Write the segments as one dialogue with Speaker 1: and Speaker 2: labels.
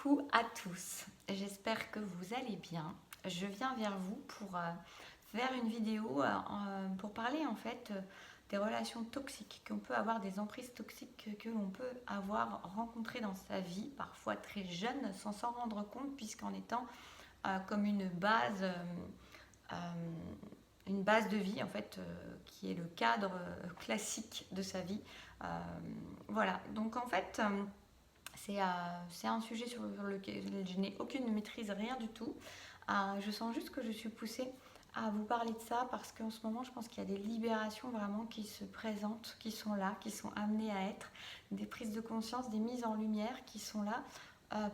Speaker 1: Coucou à tous, j'espère que vous allez bien. Je viens vers vous pour faire une vidéo pour parler en fait des relations toxiques qu'on peut avoir, des emprises toxiques que l'on peut avoir rencontrées dans sa vie, parfois très jeune, sans s'en rendre compte, puisqu'en étant comme euh, une base de vie en fait, qui est le cadre classique de sa vie. Euh, voilà, donc en fait... c'est un sujet sur lequel je n'ai aucune maîtrise, rien du tout. Je sens juste que je suis poussée à vous parler de ça parce qu'en ce moment, je pense qu'il y a des libérations vraiment qui se présentent, qui sont là, qui sont amenées à être, des prises de conscience, des mises en lumière qui sont là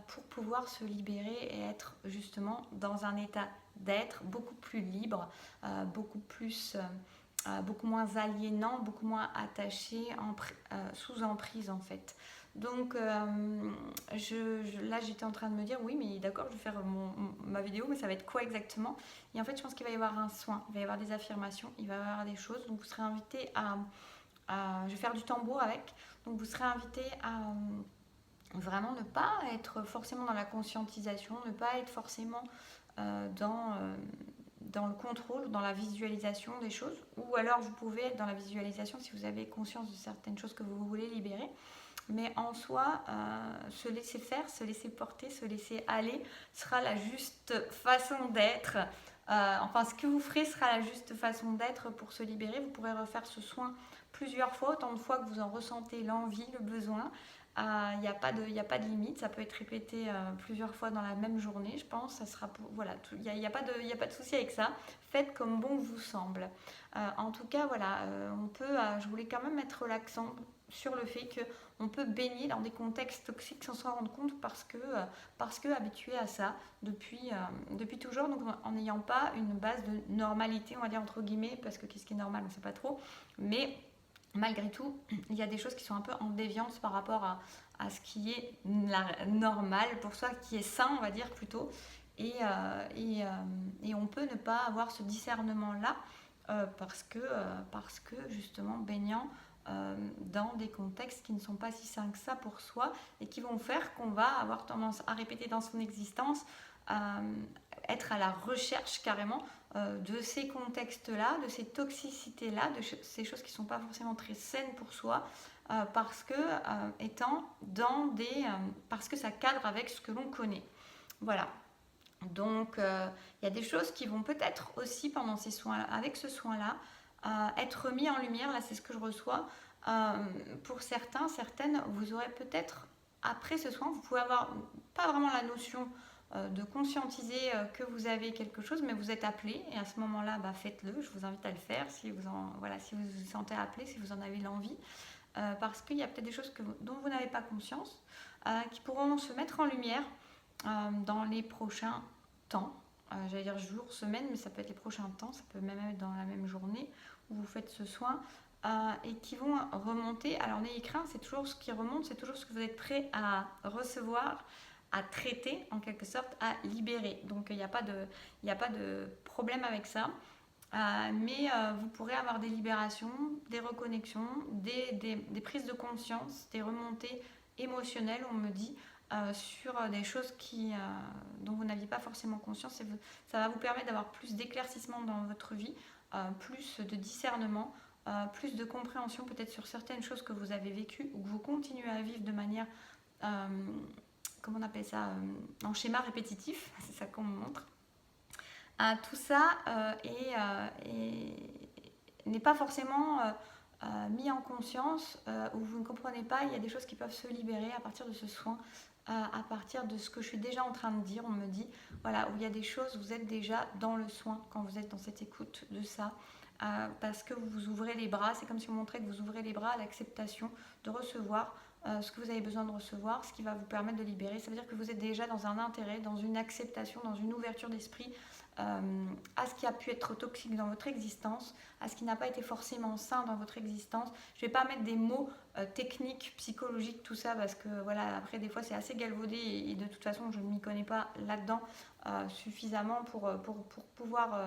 Speaker 1: pour pouvoir se libérer et être justement dans un état d'être beaucoup plus libre, beaucoup moins aliénant, beaucoup moins attaché, sous emprise en fait. Donc là j'étais en train de me dire oui mais d'accord je vais faire ma vidéo mais ça va être quoi exactement. Et en fait je pense qu'il va y avoir un soin, il va y avoir des affirmations, il va y avoir des choses. Donc vous serez invité je vais faire du tambour avec. Donc vous serez invité à vraiment ne pas être forcément dans la conscientisation, ne pas être forcément dans le contrôle, dans la visualisation des choses. Ou alors vous pouvez être dans la visualisation si vous avez conscience de certaines choses que vous voulez libérer. Mais en soi, se laisser faire, se laisser porter, se laisser aller sera la juste façon d'être. Enfin, ce que vous ferez sera la juste façon d'être pour se libérer. Vous pourrez refaire ce soin plusieurs fois, autant de fois que vous en ressentez l'envie, le besoin. Il n'y a pas de limite, ça peut être répété plusieurs fois dans la même journée, je pense. Ça sera voilà, il n'y a pas de souci avec ça. Faites comme bon vous semble. En tout cas, voilà, je voulais quand même mettre l'accent sur le fait qu'on peut baigner dans des contextes toxiques sans s'en rendre compte parce que habitué à ça depuis toujours, donc en n'ayant pas une base de normalité, on va dire entre guillemets, parce que qu'est-ce qui est normal, on ne sait pas trop, mais malgré tout, il y a des choses qui sont un peu en déviance par rapport à ce qui est normal pour soi, qui est sain, on va dire plutôt, et on peut ne pas avoir ce discernement-là parce que justement baignant dans des contextes qui ne sont pas si sains que ça pour soi et qui vont faire qu'on va avoir tendance à répéter dans son existence, euh, être à la recherche carrément de ces contextes-là, de ces toxicités-là, de ces choses qui ne sont pas forcément très saines pour soi, parce que parce que ça cadre avec ce que l'on connaît. Voilà. Donc, il y a des choses qui vont peut-être aussi pendant ces soins, avec ce soin-là, être mis en lumière. Là, c'est ce que je reçois. Pour certains, certaines, vous aurez peut-être, après ce soin, vous pouvez avoir pas vraiment la notion de conscientiser que vous avez quelque chose, mais vous êtes appelé. Et à ce moment-là, faites-le. Je vous invite à le faire si vous vous sentez appelé, si vous en avez l'envie. Parce qu'il y a peut-être des choses dont vous n'avez pas conscience, qui pourront se mettre en lumière dans les prochains temps. J'allais dire jours, semaines, mais ça peut être les prochains temps, ça peut même être dans la même journée où vous faites ce soin, et qui vont remonter. Alors n'ayez crainte, c'est toujours ce qui remonte, c'est toujours ce que vous êtes prêt à recevoir, à traiter en quelque sorte, à libérer. Donc il n'y a pas de problème avec ça. Mais vous pourrez avoir des libérations, des reconnexions, des prises de conscience, des remontées émotionnelles, on me dit, sur des choses dont vous n'aviez pas forcément conscience. Et ça va vous permettre d'avoir plus d'éclaircissement dans votre vie, plus de discernement, plus de compréhension peut-être sur certaines choses que vous avez vécues ou que vous continuez à vivre de manière, euh, comment on appelle ça, en schéma répétitif, c'est ça qu'on me montre. Tout ça n'est pas forcément mis en conscience, ou vous ne comprenez pas. Il y a des choses qui peuvent se libérer à partir de ce soin, à partir de ce que je suis déjà en train de dire. On me dit, voilà, où il y a des choses, vous êtes déjà dans le soin quand vous êtes dans cette écoute de ça. Parce que vous vous ouvrez les bras, c'est comme si on montrait que vous ouvrez les bras à l'acceptation de recevoir ce que vous avez besoin de recevoir, ce qui va vous permettre de libérer. Ça veut dire que vous êtes déjà dans un intérêt, dans une acceptation, dans une ouverture d'esprit à ce qui a pu être toxique dans votre existence, à ce qui n'a pas été forcément sain dans votre existence. Je ne vais pas mettre des mots techniques, psychologiques, tout ça, parce que voilà, après des fois c'est assez galvaudé et de toute façon je ne m'y connais pas là-dedans suffisamment pour pouvoir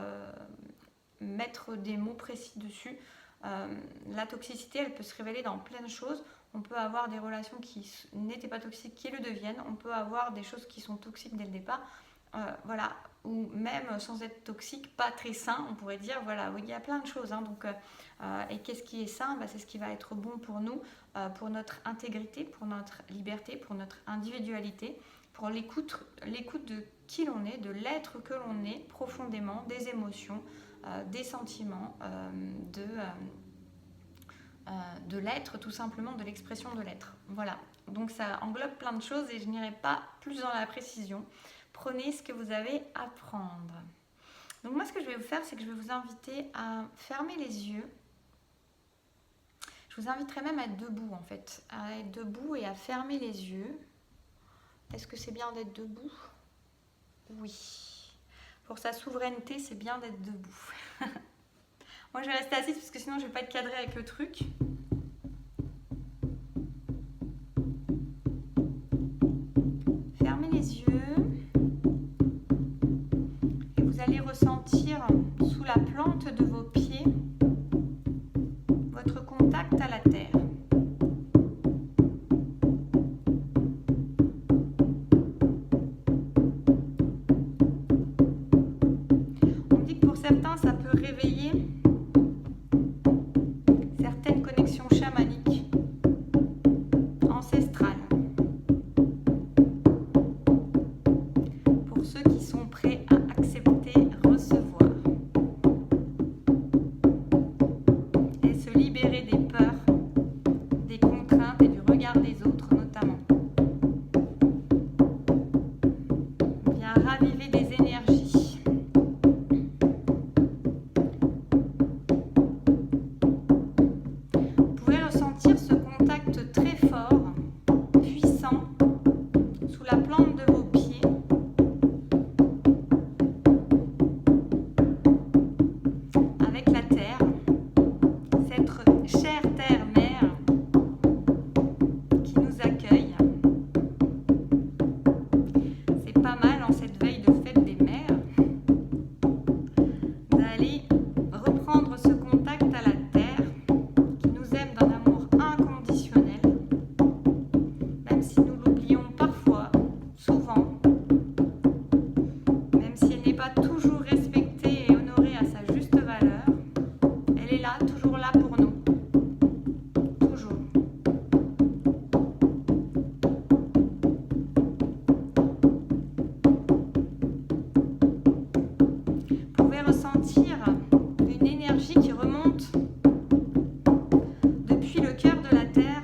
Speaker 1: mettre des mots précis dessus. La toxicité, elle peut se révéler dans plein de choses. On peut avoir des relations qui n'étaient pas toxiques, qui le deviennent. On peut avoir des choses qui sont toxiques dès le départ. Voilà, ou même sans être toxique, pas très sain, on pourrait dire, voilà, il y a plein de choses. Hein, donc, et qu'est-ce qui est sain? C'est ce qui va être bon pour nous, pour notre intégrité, pour notre liberté, pour notre individualité, pour l'écoute de qui l'on est, de l'être que l'on est profondément, des émotions, des sentiments, de l'être, tout simplement, de l'expression de l'être. Voilà, donc ça englobe plein de choses et je n'irai pas plus dans la précision. Prenez ce que vous avez à prendre. Donc moi, ce que je vais vous faire, c'est que je vais vous inviter à fermer les yeux. Je vous inviterai même à être debout, en fait. À être debout et à fermer les yeux. Est-ce que c'est bien d'être debout? Oui. Pour sa souveraineté, c'est bien d'être debout. Moi, je vais rester assise parce que sinon, je ne vais pas être cadrée avec le truc. Fermez les yeux. Vous allez ressentir sous la plante de vos pieds votre contact à la terre. On dit que pour certains, ça peut réveiller certaines connexions chamaniques, ancestrales. Pour ceux qui sont prêts à accepter, recevoir et se libérer des peurs, des contraintes et du regard des autres notamment. Bien raviver des énergies. Vous pouvez ressentir ce contact très fort, puissant, sous la plante de vos pieds. Avec la terre, cette chère terre-mère qui nous accueille. C'est pas mal en cette veille de fête des mères d'aller reprendre ce contact à la terre qui nous aime d'un amour inconditionnel, même si nous l'oublions parfois, souvent, même si elle n'est pas toujours respectée et honorée à sa juste valeur. Elle est là, toujours là pour nous. Toujours. Vous pouvez ressentir une énergie qui remonte depuis le cœur de la terre,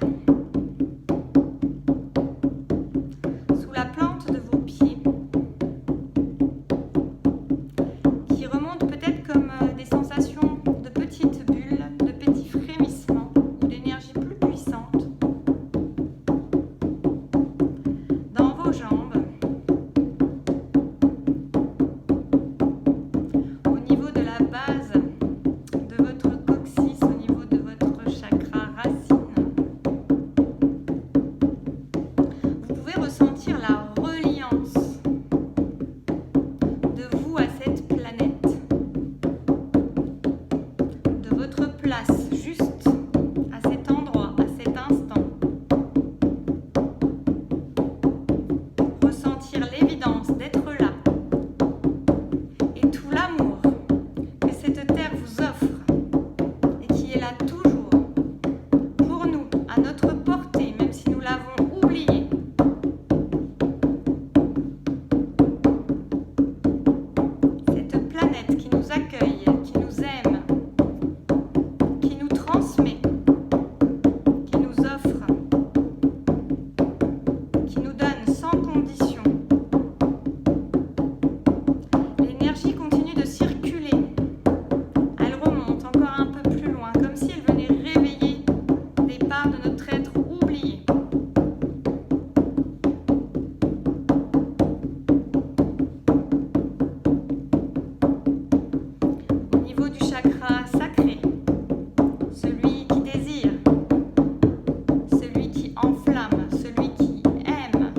Speaker 1: sous la plante de vos pieds, qui remonte peut-être comme des sensations de petites bulles, de petits frémissements ou d'énergie plus puissante dans vos jambes, au niveau de la base de votre coccyx, au niveau de votre chakra racine. Vous pouvez ressentir la reliance de vous à cette planète, de votre place juste à cet endroit, à cet instant. Ressentir l'évidence d'être là et tout l'amour que cette terre vous offre et qui est là toujours pour nous, à notre portée, même si nous l'avons oublié. Cette planète qui nous accueille, qui nous aime, qui nous transmet, qui nous offre, qui nous donne sans condition. L'énergie continue de circuler. Elle remonte encore un peu plus loin, comme si elle venait réveiller des parts de notre être oublié. Au niveau du chakra sacré, celui qui désire, celui qui enflamme, celui qui aime,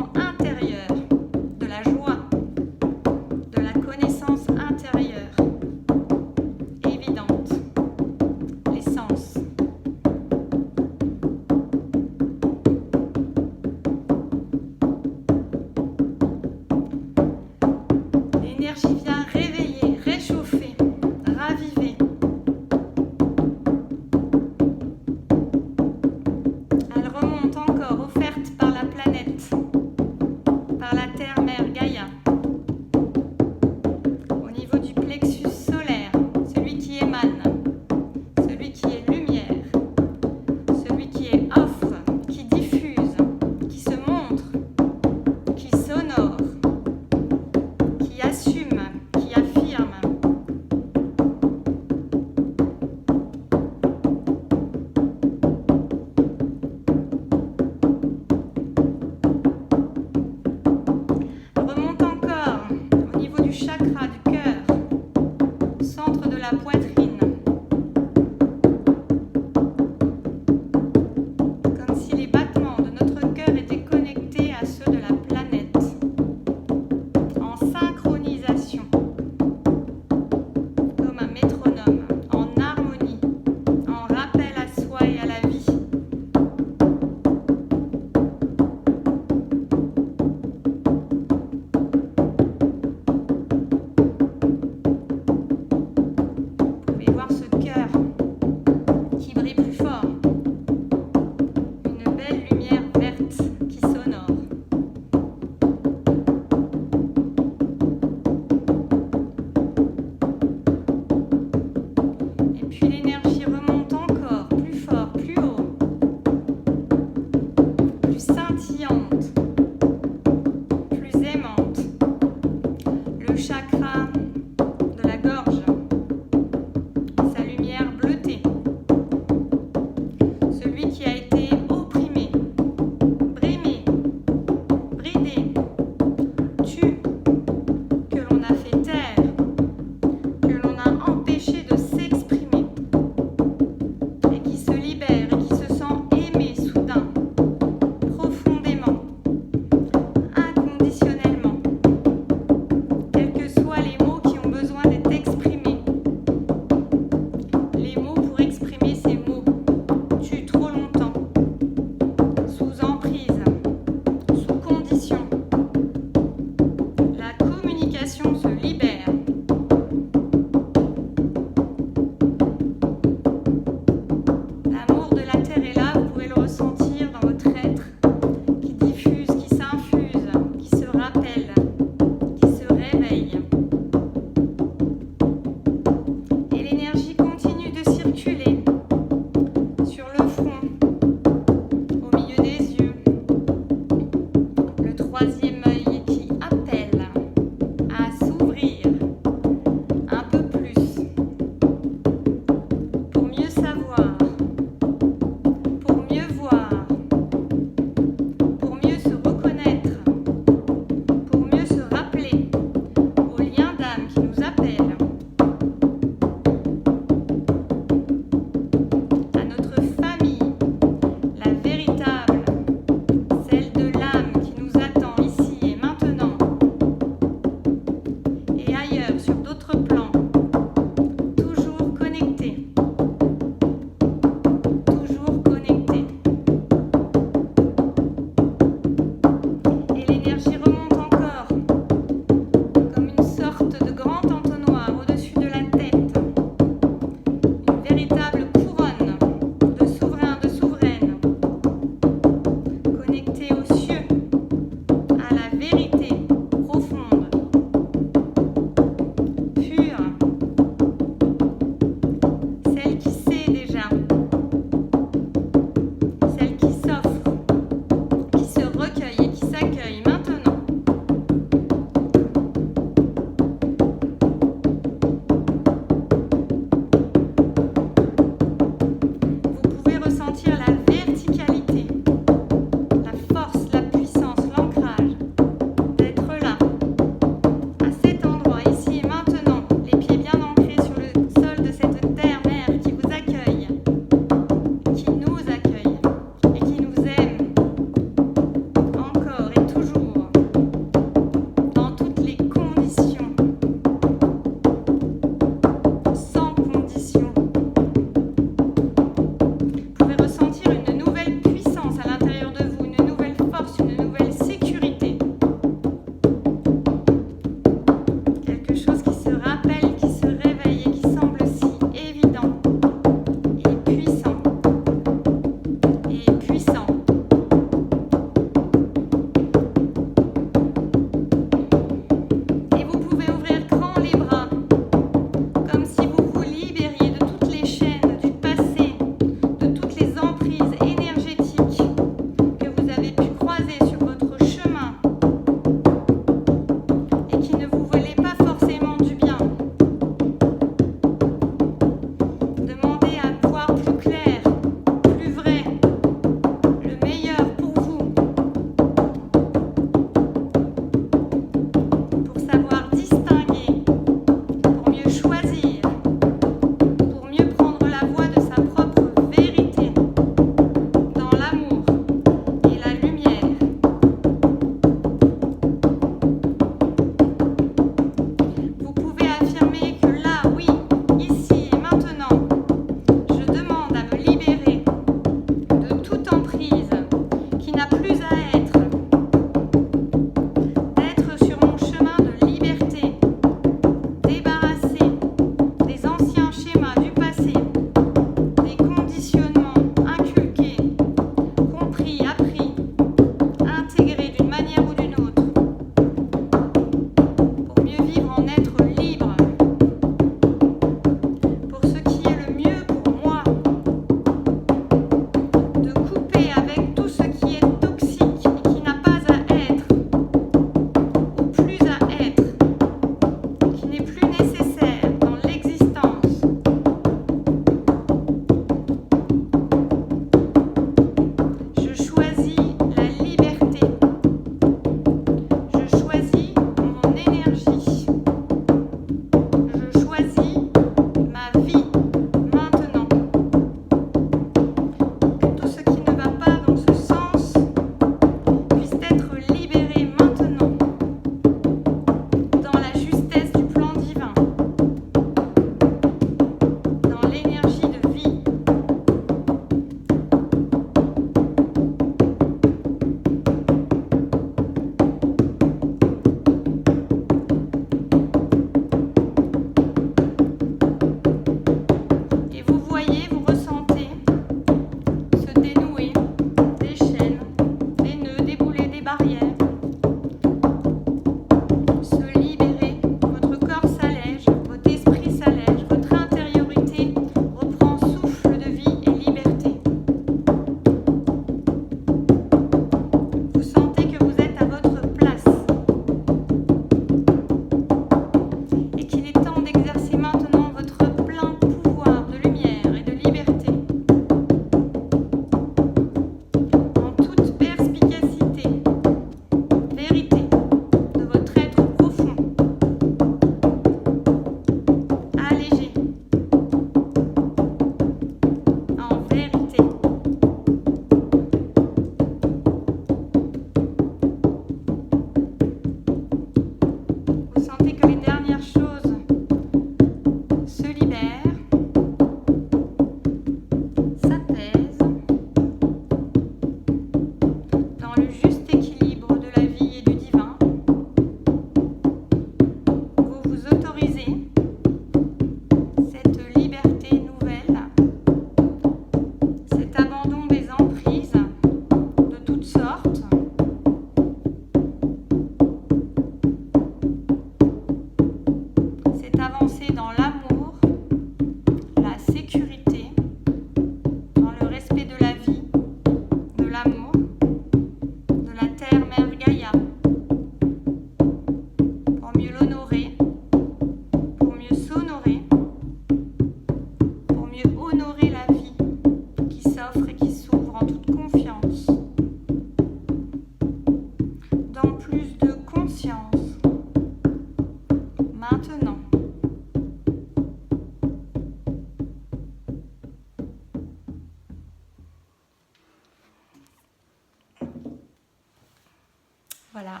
Speaker 1: Voilà.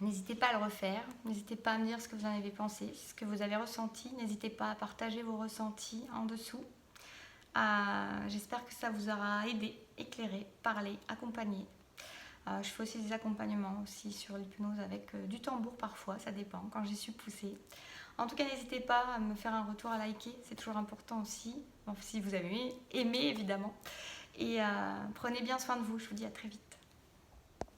Speaker 1: N'hésitez pas à le refaire, n'hésitez pas à me dire ce que vous en avez pensé, ce que vous avez ressenti, n'hésitez pas à partager vos ressentis en dessous. J'espère que ça vous aura aidé, éclairé, parlé, accompagné. Je fais aussi des accompagnements aussi sur l'hypnose avec du tambour parfois, ça dépend, quand j'y suis poussée. En tout cas, n'hésitez pas à me faire un retour, à liker, c'est toujours important aussi, bon, si vous avez aimé évidemment. Et prenez bien soin de vous, je vous dis à très vite.